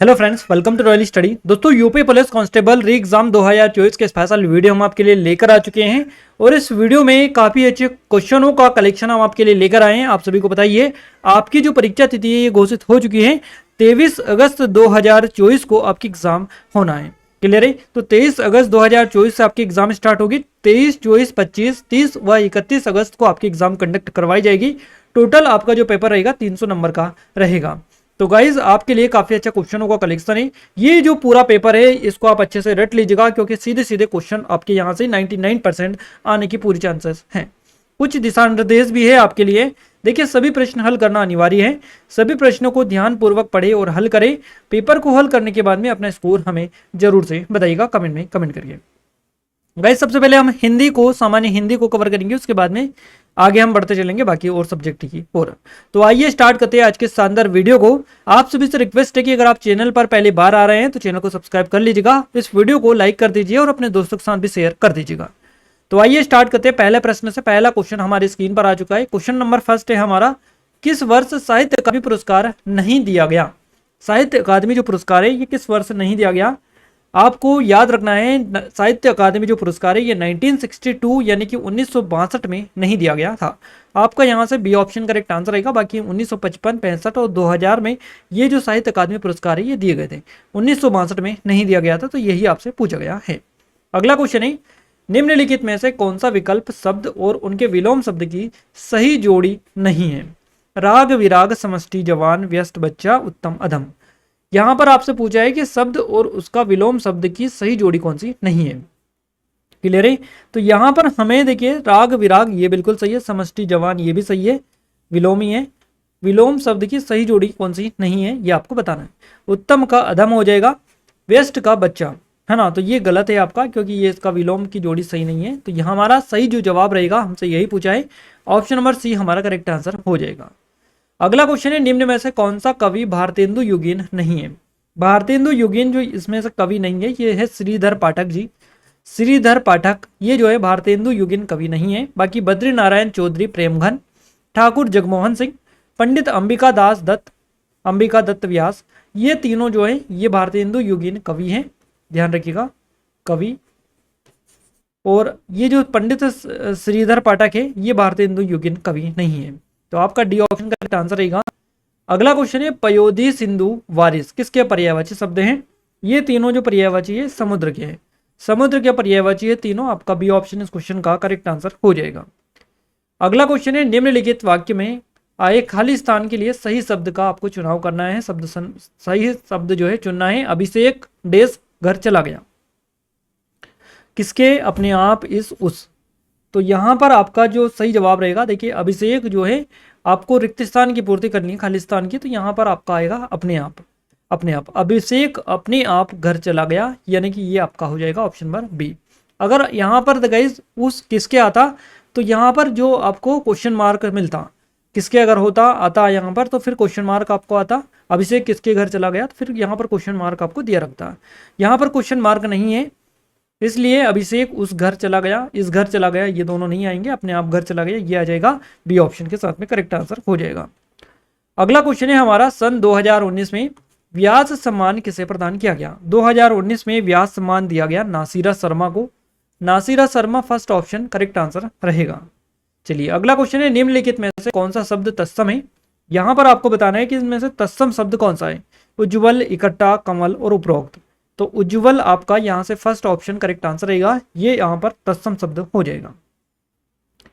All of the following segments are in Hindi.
Hello friends, welcome to Royal Study. दोस्तों, UP police constable re exam 2024 के स्पेशल वीडियो हम आपके लिए लेकर आ चुके हैं और इस वीडियो में काफी अच्छे क्वेश्चनों का कलेक्शन हम आपके लिए लेकर आए हैं। आप सभी को बताइए, आपकी जो परीक्षा तिथि है ये घोषित हो चुकी है। 23 अगस्त 2024 को आपकी एग्जाम होना है। क्लियर है? तो 23 अगस्त 2024 से आपकी एग्जाम स्टार्ट होगी। 23, 24, 25, 30 व 31 अगस्त को आपकी एग्जाम कंडक्ट करवाई जाएगी। टोटल आपका जो पेपर रहेगा 300 नंबर का रहेगा। तो गाइज, आपके लिए काफी अच्छा क्वेश्चनों का कलेक्शन है। ये जो पूरा पेपर है इसको आप अच्छे से रट लीजिएगा, क्योंकि सीधे सीधे क्वेश्चन आपके यहाँ से 99% आने की पूरी चांसेस हैं। कुछ दिशा निर्देश भी है आपके लिए। देखिए, सभी प्रश्न हल करना अनिवार्य है। सभी प्रश्नों को ध्यान पूर्वक पढ़े और हल करें। पेपर को हल करने के बाद में अपना स्कोर हमें जरूर से बताइएगा, कमेंट में कमेंट करिए। गाइस, सबसे पहले हम हिंदी को, सामान्य हिंदी को कवर करेंगे, उसके बाद में आगे हम बढ़ते चलेंगे बाकी और सब्जेक्ट की ओर। तो आइए स्टार्ट करते हैं आज के शानदार वीडियो को। आप सभी से रिक्वेस्ट है कि अगर आप चैनल पर पहली बार आ रहे हैं तो चैनल को सब्सक्राइब कर लीजिएगा, इस वीडियो को लाइक कर दीजिए और अपने दोस्तों के साथ भी शेयर कर दीजिएगा। तो आइए स्टार्ट करते हैं पहले प्रश्न से। पहला क्वेश्चन हमारी स्क्रीन पर आ चुका है। क्वेश्चन नंबर फर्स्ट है हमारा, किस वर्ष साहित्य अकादमी पुरस्कार नहीं दिया गया? साहित्य अकादमी जो पुरस्कार है ये किस वर्ष नहीं दिया गया? आपको याद रखना है, साहित्य अकादमी जो पुरस्कार है ये 1962 यानी कि 1962 में नहीं दिया गया था। आपका यहाँ से बी ऑप्शन करेक्ट आंसर रहेगा। बाकी 1955, 65 और 2000 में ये जो साहित्य अकादमी पुरस्कार है ये दिए गए थे। 1962 में नहीं दिया गया था, तो यही आपसे पूछा गया है। अगला क्वेश्चन है, निम्नलिखित में से कौन सा विकल्प शब्द और उनके विलोम शब्द की सही जोड़ी नहीं है? राग, विराग, समष्टि, जवान, व्यस्त, बच्चा, उत्तम, अधम। यहां पर आपसे पूछा है कि शब्द और उसका विलोम शब्द की सही जोड़ी कौन सी नहीं है। क्लियर है? तो यहां पर हमें देखिए, राग विराग ये बिल्कुल सही है, समष्टि जवान ये भी सही है, विलोम ही है। विलोम शब्द की सही जोड़ी कौन सी नहीं है ये आपको बताना है। उत्तम का अधम हो जाएगा, व्यस्त का बच्चा, है ना? तो ये गलत है आपका, क्योंकि ये इसका विलोम की जोड़ी सही नहीं है। तो यहाँ हमारा सही जो जवाब रहेगा, हमसे यही पूछा है, ऑप्शन नंबर सी हमारा करेक्ट आंसर हो जाएगा। अगला क्वेश्चन है, निम्न में से कौन सा कवि भारतेंदु युगीन नहीं है? भारतेंदु युगीन जो इसमें से कवि नहीं है ये है श्रीधर पाठक जी। श्रीधर पाठक ये जो है भारतेंदु युगीन कवि नहीं है। बाकी बद्री नारायण चौधरी प्रेमघन, ठाकुर जगमोहन सिंह, पंडित अंबिका दास दत्त, अंबिका दत्त व्यास, ये तीनों जो है ये भारतेंदु युगीन कवि हैं। ध्यान रखिएगा, कवि। और ये जो पंडित श्रीधर पाठक है ये भारतेंदु युगीन कवि नहीं है। तो आपका डी ऑप्शन का आंसर रहेगा। अगला क्वेश्चन है, पयोधी, सिंधु, वारिस किसके पर्यायवाची शब्द हैं? ये तीनों जो पर्यायवाची है समुद्र के हैं। समुद्र के पर्यायवाची है तीनों। आपका बी ऑप्शन इस क्वेश्चन का करेक्ट आंसर हो जाएगा। अगला क्वेश्चन है, निम्नलिखित वाक्य में आए खाली स्थान के लिए सही शब्द का आपको चुनाव करना है। सही शब्द जो है चुनना है। अभिषेक देश घर चला गया, किसके, अपने आप, इस, उस। तो यहां पर आपका जो सही जवाब रहेगा, देखिए अभिषेक जो है आपको रिक्त स्थान की पूर्ति करनी है, खाली स्थान की, तो यहां पर आपका आएगा अपने आप। अपने आप, अभिषेक अपने आप घर चला गया, यानी कि ये आपका हो जाएगा ऑप्शन नंबर बी। अगर यहां पर गाइस उस किसके आता, तो यहां पर जो आपको क्वेश्चन मार्क मिलता, किसके अगर होता आता यहाँ पर, तो फिर क्वेश्चन मार्क आपको आता। अभिषेक किसके घर चला गया, तो फिर यहाँ पर क्वेश्चन मार्क आपको दिया रखता। यहाँ पर क्वेश्चन मार्क नहीं है, इसलिए अभिषेक उस घर चला गया, इस घर चला गया, ये दोनों नहीं आएंगे। अपने आप घर चला गया, ये आ जाएगा बी ऑप्शन के साथ में करेक्ट आंसर हो जाएगा। अगला क्वेश्चन है हमारा, सन 2019 में व्यास सम्मान किसे प्रदान किया गया? 2019 में व्यास सम्मान दिया गया नासिरा शर्मा को। Nasira Sharma first option correct answer रहेगा। चलिए अगला क्वेश्चन है, निम्नलिखित में से कौन सा शब्द तत्सम है? यहां पर आपको बताना है कि इसमें से तत्सम शब्द कौन सा है। उज्ज्वल, इकट्ठा, कमल और उपरोक्त। तो उज्ज्वल आपका यहां से फर्स्ट ऑप्शन करेक्ट आंसर रहेगा। ये यहां पर तत्सम शब्द हो जाएगा।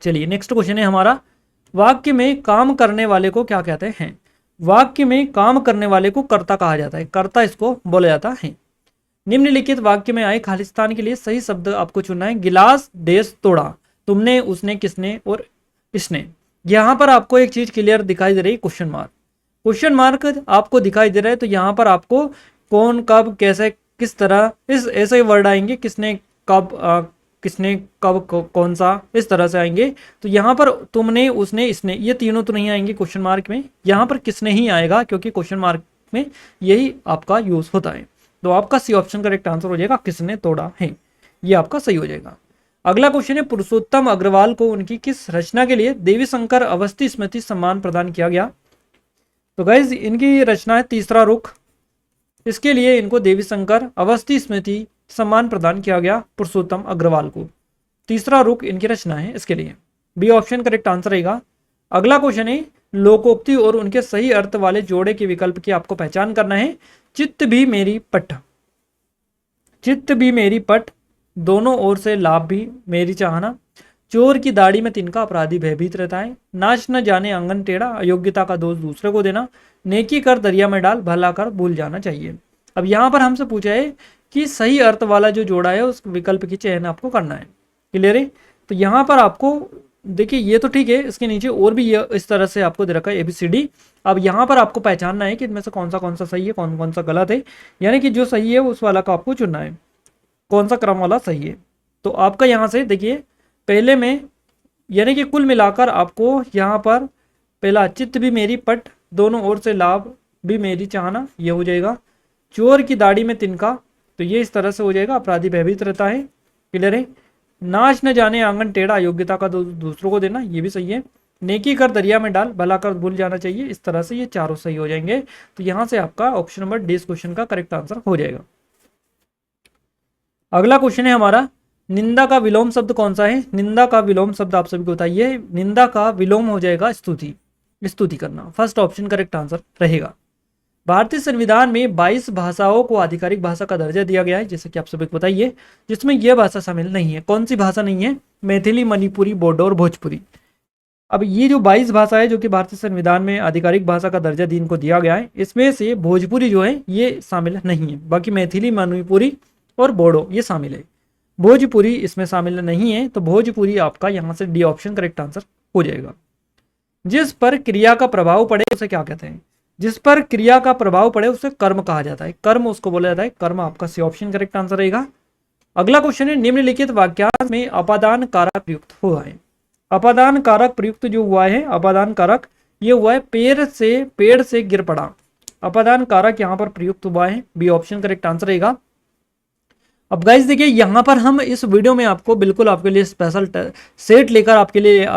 चलिए नेक्स्ट क्वेश्चन है हमारा, वाक्य में काम करने वाले को क्या कहते हैं? वाक्य में काम करने वाले को कर्ता कहा जाता है, कर्ता इसको बोला जाता है। निम्नलिखित वाक्य में आए खालिस्तान के लिए सही शब्द आपको चुनना है। गिलास देश तोड़ा, तुमने, उसने, किसने और इसने। यहां पर आपको एक चीज क्लियर दिखाई दे रही है, क्वेश्चन मार्क। क्वेश्चन मार्क आपको दिखाई दे रहा है, तो यहां पर आपको कौन, कब, कैसे, किस तरह, इस ऐसे वर्ड आएंगे। किसने, कब, किसने, कब, कौन सा, इस तरह से आएंगे। तो यहाँ पर तुमने, उसने, इसने, ये तीनों तो नहीं आएंगे क्वेश्चन मार्क में। यहाँ पर किसने ही आएगा, क्योंकि क्वेश्चन मार्क में यही आपका यूज होता है। तो आपका सी ऑप्शन करेक्ट आंसर हो जाएगा, किसने तोड़ा है, ये आपका सही हो जाएगा। अगला क्वेश्चन है, पुरुषोत्तम अग्रवाल को उनकी किस रचना के लिए देवी शंकर अवस्थी स्मृति सम्मान प्रदान किया गया? तो गाइज इनकी रचना है तीसरा रुख। इसके लिए इनको देवी शंकर अवस्थी स्मृति सम्मान प्रदान किया गया पुरुषोत्तम अग्रवाल को। तीसरा रुख इनकी रचना है, इसके लिए बी ऑप्शन करेक्ट आंसर रहेगा। अगला क्वेश्चन है लोकोक्ति और उनके सही अर्थ वाले जोड़े के विकल्प की आपको पहचान करना है। चित्त भी मेरी पट, चित्त भी मेरी पट, दोनों ओर से लाभ भी मेरी चाहना, चोर की दाढ़ी में तिनका अपराधी भयभीत रहता है, नाच न जाने आंगन टेढ़ा, अयोग्यता का दोष दूसरे को देना, नेकी कर दरिया में डाल, भला कर भूल जाना चाहिए। अब यहाँ पर हमसे पूछा है कि सही अर्थ वाला जो जोड़ा है उस विकल्प की चयन आपको करना है। क्लियर है? तो यहाँ पर आपको देखिए ये तो ठीक है, इसके नीचे और भी ये इस तरह से आपको दे रखा है ABCD। अब यहाँ पर आपको पहचानना है कि इनमें से कौन सा सही है, कौन कौन सा गलत है, यानी कि जो सही है उस वाला का आपको चुनना है, कौन सा क्रम वाला सही है। तो आपका यहाँ से देखिए पहले में यानी कि कुल मिलाकर आपको यहाँ पर पहला चित्त भी मेरी पट, दोनों ओर से लाभ भी मेरी चाहना, ये हो जाएगा। चोर की दाढ़ी में तिनका, तो ये इस तरह से हो जाएगा, अपराधी भयभीत रहता है। क्लियर है? नाच न जाने आंगन टेढ़ा, योग्यता का दूसरों को देना, ये भी सही है। नेकी कर दरिया में डाल, भला कर भूल जाना चाहिए, इस तरह से ये चारों सही हो जाएंगे। तो यहां से आपका ऑप्शन नंबर डी इस क्वेश्चन का करेक्ट आंसर हो जाएगा। अगला क्वेश्चन है हमारा, निंदा का विलोम शब्द कौन सा है? निंदा का विलोम शब्द आप सभी को बताइए। निंदा का विलोम हो जाएगा स्तुति, स्तुति करना, फर्स्ट ऑप्शन करेक्ट आंसर रहेगा। भारतीय संविधान में 22 भाषाओं को आधिकारिक भाषा का दर्जा दिया गया है, जैसे कि आप सभी को बताइए, जिसमें यह भाषा शामिल नहीं है। कौन सी भाषा नहीं है? मैथिली, मणिपुरी, बोडो और भोजपुरी। अब ये जो 22 भाषा है जो कि भारतीय संविधान में आधिकारिक भाषा का दर्जा इनको दिया गया है, इसमें से भोजपुरी जो है ये शामिल नहीं है। बाकी मैथिली, मणिपुरी और बोडो ये शामिल है, भोजपुरी इसमें शामिल नहीं है। तो भोजपुरी आपका यहाँ से डी ऑप्शन करेक्ट आंसर हो जाएगा। जिस पर क्रिया का प्रभाव पड़े उसे क्या कहते हैं? जिस पर क्रिया का प्रभाव पड़े उसे कर्म कहा जाता है, कर्म उसको बोला जाता है, कर्म आपका सी ऑप्शन करेक्ट आंसर रहेगा। अगला क्वेश्चन है, निम्नलिखित वाक्यांश में अपादान कारक प्रयुक्त हुआ है। अपादान कारक प्रयुक्त जो हुआ है, अपादान कारक ये हुआ है पेड़ से गिर पड़ा, अपादान कारक यहाँ पर प्रयुक्त हुआ है, बी ऑप्शन करेक्ट आंसर रहेगा। अब गाइस देखिए यहाँ पर हम इस वीडियो में आपको बिल्कुल आपके लिए स्पेशल सेट लेकर आपके लिए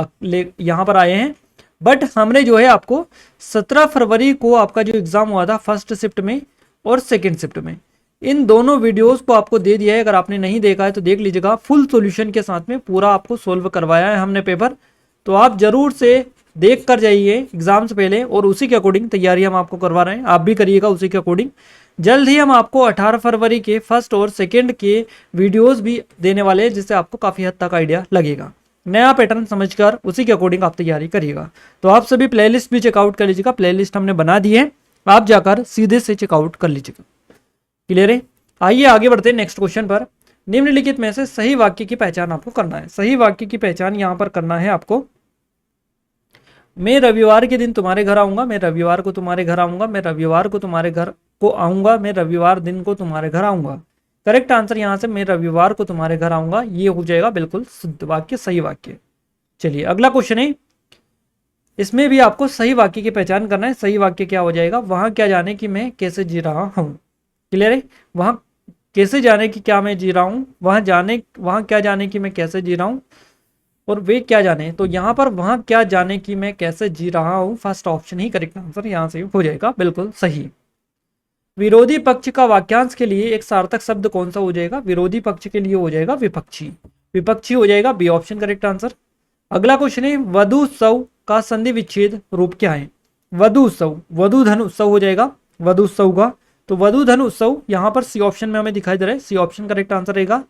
यहाँ पर आए हैं। बट हमने जो है आपको 17 फरवरी को आपका जो एग्जाम हुआ था फर्स्ट शिफ्ट में और सेकंड शिफ्ट में, इन दोनों वीडियोस को आपको दे दिया है। अगर आपने नहीं देखा है तो देख लीजिएगा, फुल सॉल्यूशन के साथ में पूरा आपको सोल्व करवाया है हमने पेपर। तो आप जरूर से देख कर जाइए एग्जाम से पहले, और उसी के अकॉर्डिंग तैयारी हम आपको करवा रहे हैं, आप भी करिएगा उसी के अकॉर्डिंग। जल्द ही हम आपको 18 फरवरी के फर्स्ट और सेकेंड के वीडियोज भी देने वाले हैं, जिससे आपको काफ़ी हद तक आइडिया लगेगा। नया पैटर्न समझकर उसी के अकॉर्डिंग आप तैयारी करिएगा। तो आप सभी प्लेलिस्ट भी चेकआउट कर लीजिएगा, प्लेलिस्ट हमने बना दी है, आप जाकर सीधे से चेकआउट कर लीजिएगा। क्लियर है? आइए आगे बढ़ते हैं नेक्स्ट क्वेश्चन पर। निम्नलिखित में से सही वाक्य की पहचान आपको करना है। सही वाक्य की पहचान यहाँ पर करना है आपको। मैं रविवार के दिन तुम्हारे घर आऊंगा, मैं रविवार को तुम्हारे घर आऊंगा, मैं रविवार को तुम्हारे घर को आऊंगा, मैं रविवार दिन को तुम्हारे घर आऊंगा। करेक्ट आंसर यहाँ से मैं रविवार को तुम्हारे घर आऊंगा, ये हो जाएगा बिल्कुल शुद्ध वाक्य, सही वाक्य। चलिए अगला क्वेश्चन है, इसमें भी आपको सही वाक्य की पहचान करना है। सही वाक्य क्या हो जाएगा? वहां क्या जाने कि मैं कैसे जी रहा हूँ। क्लियर है? वहां कैसे जाने की क्या मैं जी रहा हूँ, वहां क्या जाने की मैं कैसे जी रहा हूँ, और वे क्या जाने। तो यहाँ पर वहां क्या जाने की मैं कैसे जी रहा हूँ, फर्स्ट ऑप्शन ही करेक्ट आंसर यहाँ से हो जाएगा बिल्कुल सही। विरोधी पक्ष का वाक्यांश के लिए एक सार्थक शब्द कौन सा हो जाएगा? विरोधी पक्ष के लिए हो जाएगा विपक्षी, विपक्षी हो जाएगा, बी ऑप्शन करेक्ट आंसर। अगला क्वेश्चन है, वधु उत्सव का संधि विच्छेद रूप क्या है? वधु उत्सव, वधु धन उत्सव हो जाएगा वधु उत्सव का। तो वधु धन उत्सव यहाँ पर सी ऑप्शन में हमें दिखाई दे रहा है, सी ऑप्शन करेक्ट आंसर रहेगा।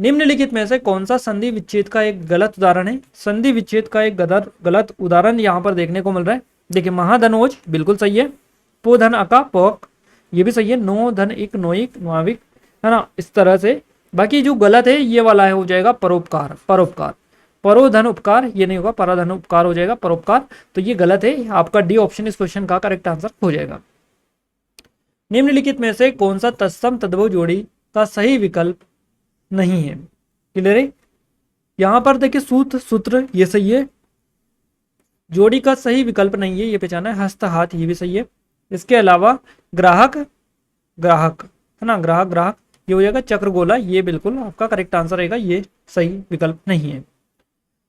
निम्नलिखित में से कौन सा संधि विच्छेद का एक गलत उदाहरण है? संधि विच्छेद का एक गलत उदाहरण यहाँ पर देखने को मिल रहा है। देखिए महाधनोज बिल्कुल सही है, पो धन अका पोक ये भी सही है, नो धन इक नोइक नोविक है ना, इस तरह से। बाकी जो गलत है ये वाला है, हो जाएगा परोपकार, परोपकार, परो धन उपकार ये नहीं होगा, परा धन उपकार हो जाएगा, परोपकार। तो ये गलत है, आपका डी ऑप्शन इस क्वेश्चन का करेक्ट आंसर हो जाएगा। निम्नलिखित में से कौन सा तत्सम तद्भव जोड़ी का सही विकल्प नहीं है? क्लियर है? यहां पर देखिए सूत्र ये सही है, जोड़ी का सही विकल्प नहीं है, ये पहचाना है। हस्त हाथ ये भी सही है। इसके अलावा ग्राहक ग्राहक है ना, ग्राहक ग्राहक ये हो जाएगा। चक्र गोला ये बिल्कुल आपका करेक्ट आंसर रहेगा, ये सही विकल्प नहीं है।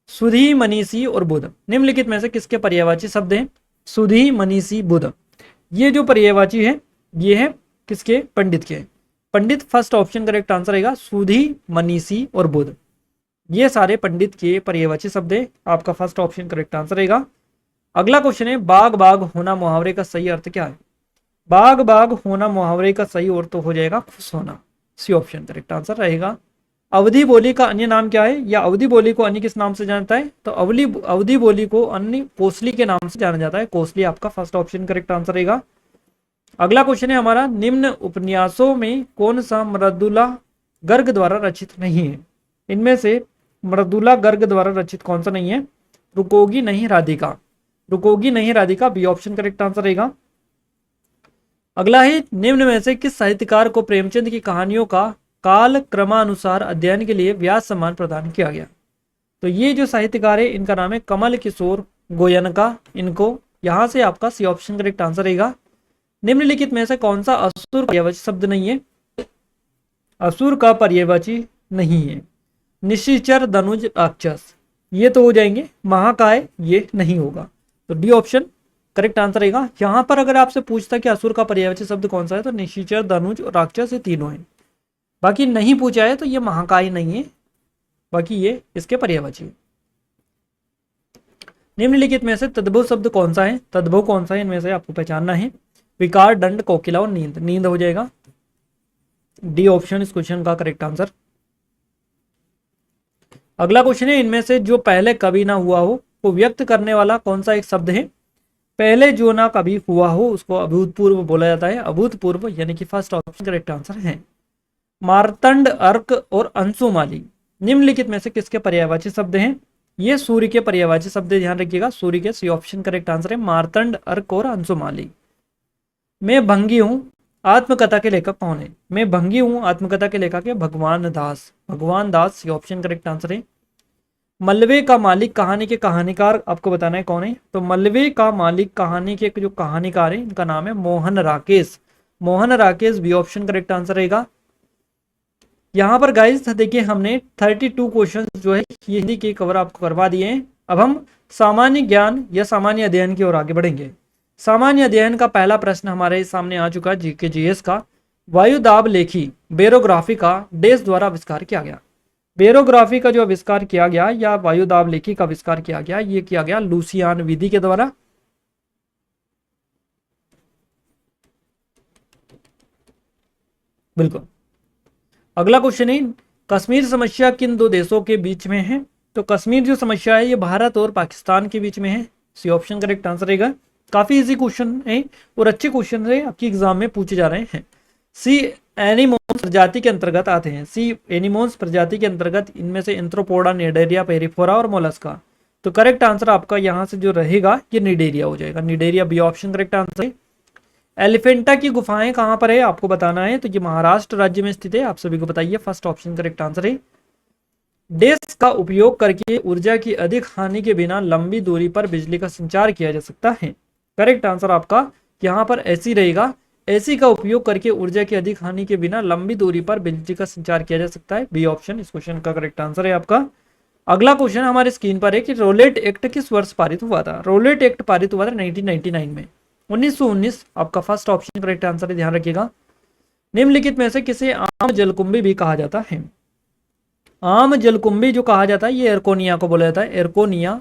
सुधी, मनीषी और बुध निम्नलिखित में से किसके पर्यायवाची शब्द हैं? सुधी, मनीषी, बुध ये जो पर्यायवाची है ये है किसके? पंडित के। पंडित फर्स्ट ऑप्शन करेक्ट आंसर रहेगा। सूदी, मनीषी और बुध, ये सारे पंडित के पर्यायवाची शब्द है, आपका फर्स्ट ऑप्शन करेक्ट आंसर रहेगा। अगला क्वेश्चन है, बाग बाग होना मुहावरे का सही अर्थ क्या है? बाग बाग होना मुहावरे का सही अर्थ तो हो जाएगा खुश होना, सी ऑप्शन करेक्ट आंसर रहेगा। अवधि बोली का अन्य नाम क्या है, या अवधि बोली को अन्य किस नाम से जानता है? तो अवधि बोली को अन्य कोसली के नाम से जाना जाता है, कोसली आपका फर्स्ट ऑप्शन करेक्ट आंसर रहेगा। अगला क्वेश्चन है हमारा, निम्न उपन्यासों में कौन सा मृदुला गर्ग द्वारा रचित नहीं है? इनमें से मृदुला गर्ग द्वारा रचित कौन सा नहीं है? रुकोगी नहीं राधिका, रुकोगी नहीं Radhika B option correct answer रहेगा। अगला है, निम्न में से किस साहित्यकार को प्रेमचंद की कहानियों का काल क्रमानुसार अध्ययन के लिए व्यास सम्मान प्रदान किया गया? तो ये जो साहित्यकार है इनका नाम है कमल किशोर गोयनका, इनको यहां से आपका सी ऑप्शन करेक्ट आंसर रहेगा। निम्नलिखित में से कौन सा असुर पर्यायवाची शब्द नहीं है? असुर का पर्यायवाची नहीं है। निशिचर, धनुज, राक्षस, ये तो हो जाएंगे। महाकाय ये नहीं होगा, तो डी ऑप्शन करेक्ट आंसर रहेगा। यहां पर अगर आपसे पूछता कि असुर का पर्यायवाची शब्द कौन सा है, तो निशिचर, धनुज और राक्षस ये तीनों हैं। बाकी नहीं पूछा है तो ये महाकाय नहीं है, बाकी ये इसके पर्यायवाची है। निम्नलिखित में से तद्भव शब्द कौन सा है? तद्भव कौन सा है इनमें से आपको पहचानना है। विकार, दंड, कोकिला और नींद, नींद हो जाएगा। डी ऑप्शन इस क्वेश्चन का करेक्ट आंसर। अगला क्वेश्चन है, इनमें से जो पहले कभी ना हुआ हो को व्यक्त करने वाला कौन सा एक शब्द है? पहले जो ना कभी हुआ हो उसको अभूतपूर्व बोला जाता है, अभूतपूर्व यानी कि फर्स्ट ऑप्शन करेक्ट आंसर है। मार्तंड, अर्क और अंशुमाली, निम्नलिखित में से किसके पर्यायवाची शब्द हैं? ये सूर्य के पर्यायवाची शब्द, ध्यान रखिएगा, सूर्य के, सी ऑप्शन करेक्ट आंसर है। मार्तंड, अर्क और अंशुमाली। मैं भंगी हूं आत्मकथा के लेखक कौन है? मैं भंगी हूं आत्मकथा के लेखक है भगवान दास, भगवान दास सी ऑप्शन करेक्ट आंसर है। मलबे का मालिक कहानी के कहानीकार आपको बताना है कौन है? तो मलबे का मालिक कहानी के जो कहानीकार है इनका नाम है Mohan Rakesh, Mohan Rakesh B option correct answer रहेगा। यहाँ पर गाइस देखिए हमने 32 क्वेश्चन जो है ये हिंदी के कवर आपको करवा दिए हैं। अब हम सामान्य ज्ञान या सामान्य अध्ययन की ओर आगे बढ़ेंगे। सामान्य अध्ययन का पहला प्रश्न हमारे सामने आ चुका है जीके जीएस का। वायुदाब लेखी बेरोग्राफी का देश द्वारा आविष्कार किया गया। बेरोग्राफी का जो आविष्कार किया गया या वायुदाब लेखी का आविष्कार किया गया, ये किया गया लुसियान विधि के द्वारा। बिल्कुल। अगला क्वेश्चन है, कश्मीर समस्या किन दो देशों के बीच में है? तो कश्मीर जो समस्या है ये भारत और पाकिस्तान के बीच में है, सी ऑप्शन करेक्ट आंसर रहेगा। काफी इजी क्वेश्चन है और अच्छे क्वेश्चन है, आपकी एग्जाम में पूछे जा रहे हैं। सी एनिमोन्स प्रजाति के अंतर्गत आते हैं, सी एनिमोन्स प्रजाति के अंतर्गत इनमें से एंथ्रोपोडा, निडेरिया, पेरिफोरा और मोलस्का। तो करेक्ट आंसर आपका यहाँ से जो रहेगा ये निडेरिया हो जाएगा, Cnidaria B option correct answer है। एलिफेंटा की गुफाएं कहां पर है आपको बताना है, तो ये महाराष्ट्र राज्य में स्थित है, आप सभी को बताइए, फर्स्ट ऑप्शन करेक्ट आंसर है। डैश का उपयोग करके ऊर्जा की अधिक हानि के बिना लंबी दूरी पर बिजली का संचार किया जा सकता है। करेक्ट आंसर आपका यहाँ पर एसी रहेगा, एसी का उपयोग करके ऊर्जा की अधिक हानि के बिना लंबी दूरी पर बिजली का संचार किया जा सकता है, बी ऑप्शन इस क्वेश्चन का करेक्ट आंसर है आपका। अगला क्वेश्चन हमारे स्क्रीन पर है कि रोलेट एक्ट किस वर्ष पारित हुआ था? रोलेट एक्ट पारित हुआ था 1999 में, 1919 आपका फर्स्ट ऑप्शन करेक्ट आंसर है, ध्यान रखिएगा। निम्नलिखित में से किसे आम जलकुंभी भी कहा जाता है? आम जलकुंभी जो कहा जाता है ये एरकोनिया को बोला जाता है, एरकोनिया,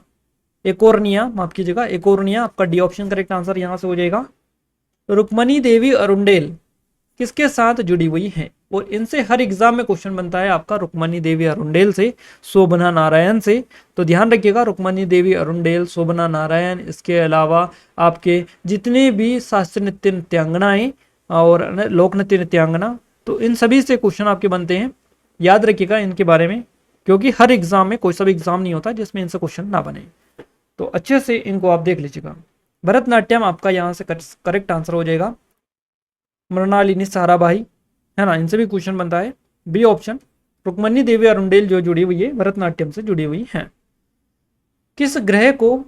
एकोर्निया माफ कीजिएगा, एकोर्निया आपका डी ऑप्शन करेक्ट आंसर यहां से हो जाएगा। रुक्मणी देवी अरुंडेल किसके साथ जुड़ी हुई है? और इनसे हर एग्जाम में क्वेश्चन बनता है आपका, रुक्मणी देवी अरुंडेल से, शोभना नारायण से। तो ध्यान रखिएगा, रुक्मणी देवी अरुंडेल, शोभना नारायण, इसके अलावा आपके जितने भी शास्त्रीय नृत्य नृत्यांगनाएं और लोक नृत्य नृत्यांगना, तो इन सभी से क्वेश्चन आपके बनते हैं, याद रखिएगा इनके बारे में, क्योंकि हर एग्जाम में कोई सा भी एग्जाम नहीं होता जिसमें इनसे क्वेश्चन ना बने, तो अच्छे से इनको आप देख लीजिएगा। भरतनाट्यम आपका यहाँ से करेक्ट आंसर हो जाएगा। मृणालिनी साराभाई है ना, इनसे भी क्वेश्चन बनता है, बी ऑप्शन। रुक्मणी देवी अरुंडेल जो जुड़ी हुई है भरतनाट्यम से जुड़ी हुई है। किस ग्रह को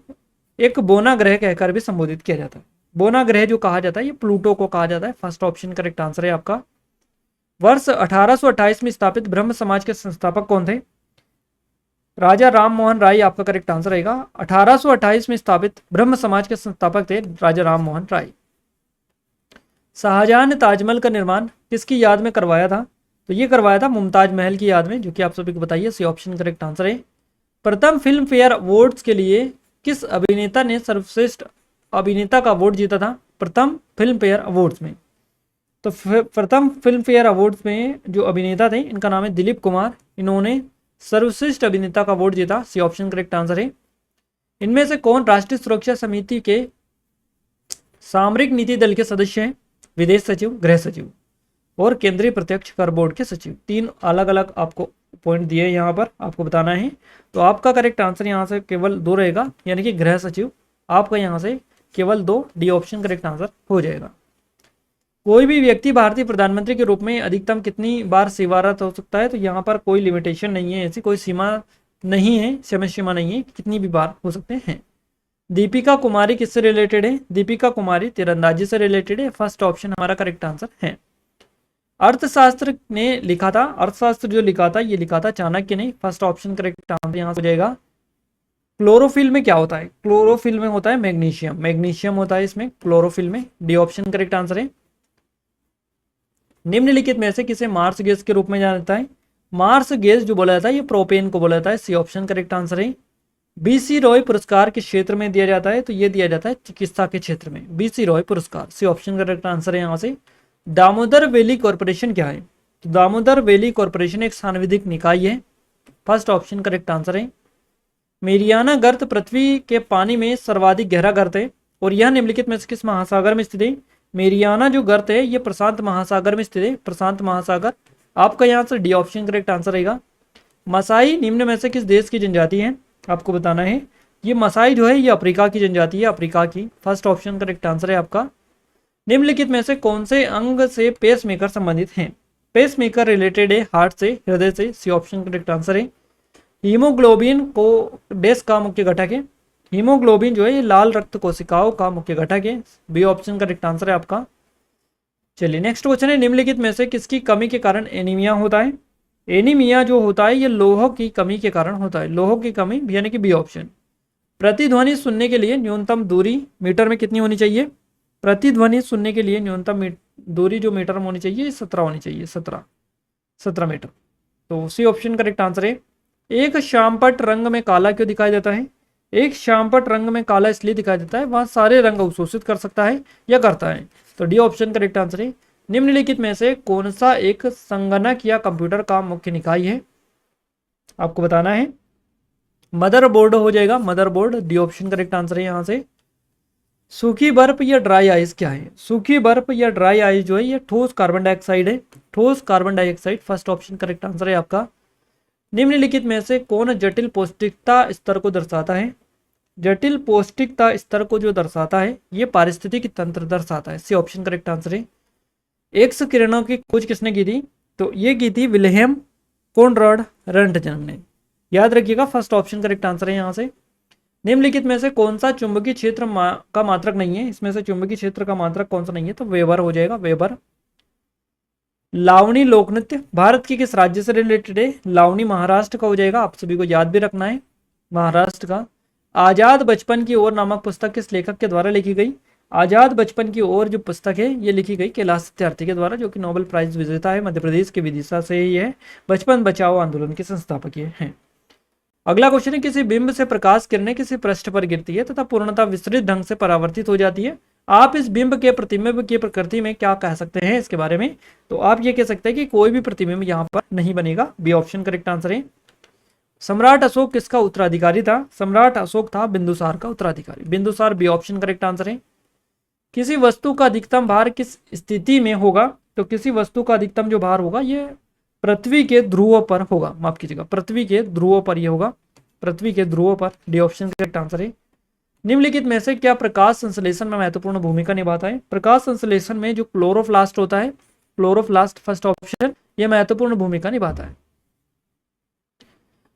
एक बोना ग्रह कहकर भी संबोधित किया जाता है? बोना ग्रह जो कहा जाता है ये प्लूटो को कहा जाता है, फर्स्ट ऑप्शन करेक्ट आंसर है आपका। वर्ष 1828 में स्थापित ब्रह्म समाज के संस्थापक कौन थे? राजा राम मोहन राय आपका करेक्ट आंसर रहेगा। 1828 में स्थापित ब्रह्म समाज के संस्थापक थे राजा राम मोहन राय। शाहजहां ने ताजमहल का निर्माण किसकी याद में करवाया था? तो ये करवाया था मुमताज महल की याद में, जो कि आप सभी को बताइए। सी ऑप्शन करेक्ट आंसर है। प्रथम फिल्म फेयर अवार्ड्स के लिए किस अभिनेता ने सर्वश्रेष्ठ अभिनेता का अवार्ड जीता था? प्रथम फिल्म फेयर अवार्ड्स में, तो प्रथम फिल्म फेयर अवार्ड्स में जो अभिनेता थे इनका नाम है दिलीप कुमार। इन्होंने सर्वश्रेष्ठ अभिनेता का अवार्ड जीता। सी ऑप्शन करेक्ट आंसर है। इनमें से कौन राष्ट्रीय सुरक्षा समिति के सामरिक नीति दल के सदस्य हैं? विदेश सचिव, गृह सचिव और केंद्रीय प्रत्यक्ष कर बोर्ड के सचिव। तीन अलग अलग आपको पॉइंट दिए यहाँ पर, आपको बताना है। तो आपका करेक्ट आंसर यहाँ से केवल 2 रहेगा, यानी कि गृह सचिव। आपका यहाँ से केवल 2, डी ऑप्शन करेक्ट आंसर हो जाएगा। कोई भी व्यक्ति भारतीय प्रधानमंत्री के रूप में अधिकतम कितनी बार सेवारत हो सकता है? तो यहाँ पर कोई लिमिटेशन नहीं है, ऐसी कोई सीमा नहीं है, समय सीमा नहीं है, कितनी भी बार हो सकते हैं। दीपिका कुमारी किससे रिलेटेड है? दीपिका कुमारी तीरंदाजी से रिलेटेड है। फर्स्ट ऑप्शन हमारा करेक्ट आंसर है। अर्थशास्त्र ने लिखा था, अर्थशास्त्र जो लिखा था ये लिखा था चाणक्य ने। फर्स्ट ऑप्शन करेक्ट आंसर यहाँ से हो जाएगा। क्लोरोफिल में क्या होता है? क्लोरोफिल में होता है मैग्नीशियम, मैग्नीशियम होता है इसमें क्लोरोफिल में। डी ऑप्शन करेक्ट आंसर है। निम्नलिखित में से किसे मार्स गैस के रूप में जाना जाता है? मार्स गैस जो बोला जाता है ये प्रोपेन को बोला जाता है। सी ऑप्शन करेक्ट आंसर है। बीसी रॉय पुरस्कार किस क्षेत्र में दिया जाता है? तो ये दिया जाता है चिकित्सा के क्षेत्र में, बीसी रॉय पुरस्कार। सी ऑप्शन करेक्ट आंसर है यहाँ से। दामोदर वैली कॉर्पोरेशन क्या है? तो दामोदर वैली कॉर्पोरेशन एक सांविधिक निकाय है। फर्स्ट ऑप्शन करेक्ट आंसर है। मेरियाना गर्त पृथ्वी के पानी में सर्वाधिक गहरा गर्त है और यह निम्नलिखित में से किस महासागर में स्थित है? मेरियाना जो गर्त है ये प्रशांत महासागर में स्थित है, प्रशांत महासागर। आपका यहाँ से डी ऑप्शन करेक्ट आंसर रहेगा। मसाई निम्न में से किस देश की जनजाति है? आपको बताना है। ये मसाई जो है ये अफ्रीका की जनजाति है, अफ्रीका की। फर्स्ट ऑप्शन करेक्ट आंसर है आपका। निम्नलिखित में से कौन से अंग से पेसमेकर संबंधित हैं? पेसमेकर रिलेटेड है हार्ट से, हृदय से। सी ऑप्शन करेक्ट आंसर है। हीमोग्लोबिन को डेस का मुख्य घटक है? हीमोग्लोबिन जो है ये लाल रक्त कोशिकाओं का मुख्य घटक है। बी ऑप्शन करेक्ट आंसर है आपका। चलिए नेक्स्ट क्वेश्चन है, निम्नलिखित में से किसकी कमी के कारण एनीमिया होता है? एनीमिया जो होता है ये लोह की कमी के कारण होता है, लोह की कमी, यानी कि बी ऑप्शन। प्रतिध्वनि सुनने के लिए न्यूनतम दूरी मीटर में कितनी होनी चाहिए? प्रतिध्वनि सुनने के लिए न्यूनतम दूरी जो मीटर में होनी चाहिए 17 होनी चाहिए, 17 मीटर। तो सी ऑप्शन करेक्ट आंसर है। एक श्यामपट्ट रंग में काला क्यों दिखाई देता है? एक श्यामपट्ट रंग में काला इसलिए दिखाई देता है वहां सारे रंग अवशोषित कर सकता है या करता है। तो डी ऑप्शन करेक्ट आंसर है। निम्नलिखित में से कौन सा एक संगणक या कंप्यूटर का मुख्य निकाय है? आपको बताना है। मदरबोर्ड हो जाएगा, motherboard. D option correct answer है यहाँ से। सूखी बर्फ या ड्राई आइस क्या है? सूखी बर्फ या ड्राई आइस जो है ये ठोस कार्बन डाइऑक्साइड है, ठोस carbon dioxide. First option correct answer है आपका। निम्नलिखित में से कौन जटिल पौष्टिकता स्तर को दर्शाता है? जटिल पौष्टिकता स्तर को जो दर्शाता है ये पारिस्थितिकी तंत्र दर्शाता है। सी ऑप्शन करेक्ट आंसर है। एक्स किरणों की खोज किसने की थी? तो ये की थी विल्हेम कॉनराड रंटजन ने। याद रखिएगा, फर्स्ट ऑप्शन करेक्ट आंसर है यहाँ से। निम्नलिखित में से कौन सा चुंबकीय क्षेत्र का मात्रक नहीं है? इसमें से चुंबकीय क्षेत्र का मात्रक कौन सा नहीं है? तो वेबर हो जाएगा, वेबर। लावनी लोक नृत्य भारत की किस राज्य से रिलेटेड है? लावनी महाराष्ट्र का हो जाएगा, आप सभी को याद भी रखना है, महाराष्ट्र का। आजाद बचपन की ओर नामक पुस्तक किस लेखक के द्वारा लिखी गई? आजाद बचपन की ओर जो पुस्तक है ये लिखी गई कैलाश सत्यार्थी के द्वारा, जो कि नोबेल प्राइज विजेता है, मध्य प्रदेश के विदिशा से ही है। बचपन बचाओ आंदोलन के संस्थापक ये हैं। अगला क्वेश्चन है, किसी बिंब से प्रकाश किरणें किसी पृष्ठ पर गिरती है तथा पूर्णतः विस्तृत ढंग से परावर्तित हो जाती है। आप इस बिंब के प्रतिबिंब की प्रकृति में क्या कह सकते हैं इसके बारे में? तो आप ये कह सकते हैं कि कोई भी प्रतिबिंब यहाँ पर नहीं बनेगा। बी ऑप्शन करेक्ट आंसर है। सम्राट अशोक किसका उत्तराधिकारी था? सम्राट अशोक था बिंदुसार का उत्तराधिकारी, Bindusara. B option correct answer है। किसी वस्तु का अधिकतम भार किस स्थिति में होगा? तो किसी वस्तु का अधिकतम जो भार होगा ये पृथ्वी के ध्रुवों पर होगा, माफ कीजिएगा, पृथ्वी के ध्रुवों पर ये होगा, पृथ्वी के ध्रुवों पर। डी ऑप्शन करेक्ट आंसर है। निम्नलिखित में से क्या प्रकाश संश्लेषण में महत्वपूर्ण भूमिका निभाता है? प्रकाश संश्लेषण में जो क्लोरोप्लास्ट होता है, क्लोरोप्लास्ट, फर्स्ट ऑप्शन, यह महत्वपूर्ण भूमिका निभाता है।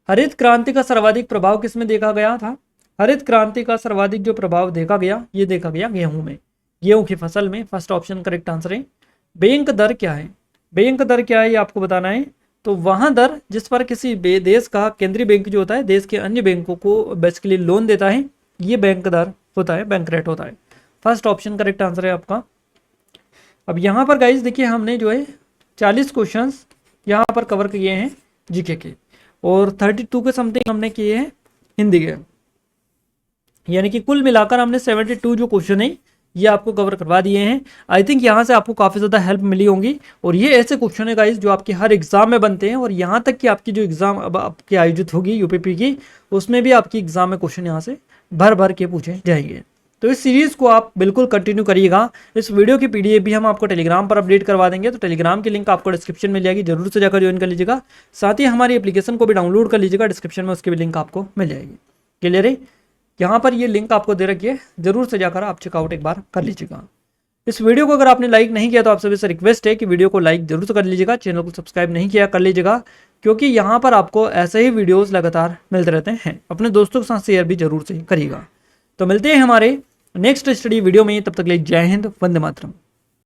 हरित क्रांति का सर्वाधिक प्रभाव किसमें देखा गया था? हरित क्रांति का सर्वाधिक जो प्रभाव देखा गया ये देखा गया गेहूं में, गेहूं की फसल में। फर्स्ट ऑप्शन करेक्ट आंसर है। बैंक दर क्या है? बैंक दर क्या है ये आपको बताना है। तो वहां दर जिस पर किसी देश का केंद्रीय बैंक जो होता है देश के अन्य बैंकों को बेसिकली लोन देता है, ये बैंक दर होता है, बैंक रेट होता है। फर्स्ट ऑप्शन करेक्ट आंसर है आपका। अब यहाँ पर गाइज देखिए हमने जो है 40 क्वेश्चंस यहाँ पर कवर किए हैं जीके के, और 32 के समथिंग हमने किए हैं हिंदी के, यानी कि कुल मिलाकर हमने 72 जो क्वेश्चन है ये आपको कवर करवा दिए हैं। आई थिंक यहाँ से आपको काफ़ी ज़्यादा हेल्प मिली होंगी, और ये ऐसे क्वेश्चन है गाइज जो आपके हर एग्जाम में बनते हैं, और यहाँ तक कि आपकी जो एग्जाम अब आपकी आयोजित होगी यूपीपी की, उसमें भी आपकी एग्जाम में क्वेश्चन यहाँ से भर भर के पूछे जाएंगे। तो इस सीरीज़ को आप बिल्कुल कंटिन्यू करिएगा। इस वीडियो की पीडीएफ भी हम आपको टेलीग्राम पर अपडेट करवा देंगे, तो टेलीग्राम की लिंक आपको डिस्क्रिप्शन में मिल जाएगी, जरूर से जाकर ज्वाइन कर लीजिएगा। साथ ही हमारी एप्लीकेशन को भी डाउनलोड कर लीजिएगा, डिस्क्रिप्शन में उसकी भी लिंक आपको मिल जाएगी। क्लियर है? यहाँ पर ये लिंक आपको दे रखी है, जरूर से जाकर आप चेकआउट एक बार कर लीजिएगा। इस वीडियो को अगर आपने लाइक नहीं किया तो आप सभी से रिक्वेस्ट है कि वीडियो को लाइक जरूर से कर लीजिएगा, चैनल को सब्सक्राइब नहीं किया कर लीजिएगा, क्योंकि यहाँ पर आपको ऐसे ही वीडियोस लगातार मिलते रहते हैं। अपने दोस्तों के साथ शेयर भी जरूर से करिएगा। तो मिलते हैं हमारे नेक्स्ट स्टडी वीडियो में, तब तक के लिए जय हिंद, वंदे मातरम।